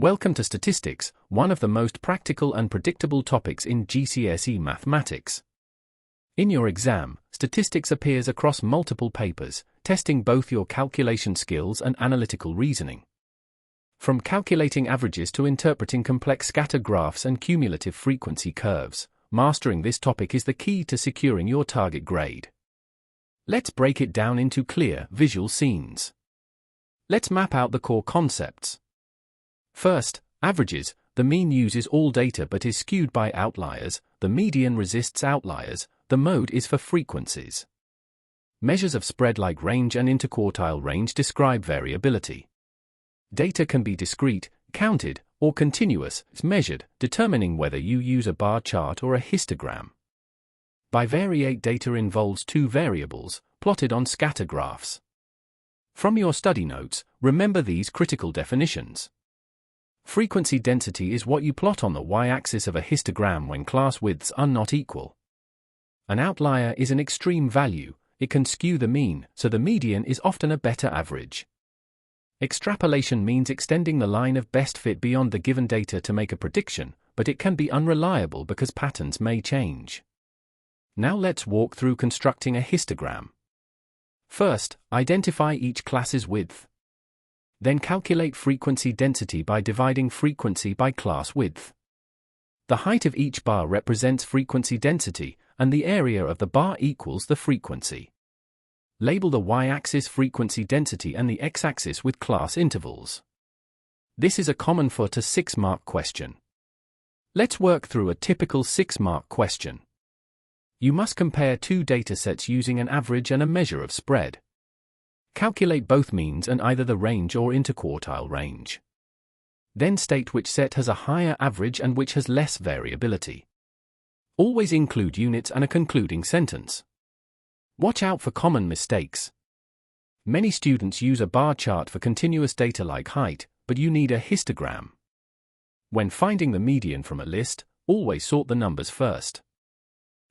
Welcome to Statistics, one of the most practical and predictable topics in GCSE mathematics. In your exam, statistics appears across multiple papers, testing both your calculation skills and analytical reasoning. From calculating averages to interpreting complex scatter graphs and cumulative frequency curves, mastering this topic is the key to securing your target grade. Let's break it down into clear, visual scenes. Let's map out the core concepts. First, averages. The mean uses all data but is skewed by outliers, the median resists outliers, the mode is for frequencies. Measures of spread like range and interquartile range describe variability. Data can be discrete, counted, or continuous, measured, determining whether you use a bar chart or a histogram. Bivariate data involves two variables, plotted on scatter graphs. From your study notes, remember these critical definitions. Frequency density is what you plot on the y-axis of a histogram when class widths are not equal. An outlier is an extreme value, it can skew the mean, so the median is often a better average. Extrapolation means extending the line of best fit beyond the given data to make a prediction, but it can be unreliable because patterns may change. Now let's walk through constructing a histogram. First, identify each class's width. Then calculate frequency density by dividing frequency by class width. The height of each bar represents frequency density, and the area of the bar equals the frequency. Label the y-axis frequency density and the x-axis with class intervals. This is a common 4 to 6 mark question. Let's work through a typical 6 mark question. You must compare two datasets using an average and a measure of spread. Calculate both means and either the range or interquartile range. Then state which set has a higher average and which has less variability. Always include units and a concluding sentence. Watch out for common mistakes. Many students use a bar chart for continuous data like height, but you need a histogram. When finding the median from a list, always sort the numbers first.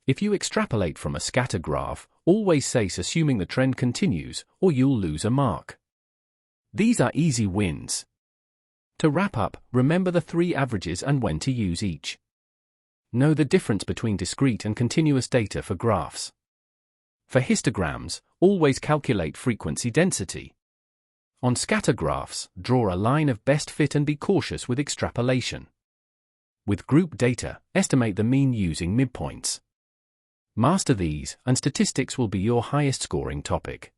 If you extrapolate from a scatter graph, always say assuming the trend continues, or you'll lose a mark. These are easy wins. To wrap up, remember the three averages and when to use each. Know the difference between discrete and continuous data for graphs. For histograms, always calculate frequency density. On scatter graphs, draw a line of best fit and be cautious with extrapolation. With group data, estimate the mean using midpoints. Master these, and statistics will be your highest scoring topic.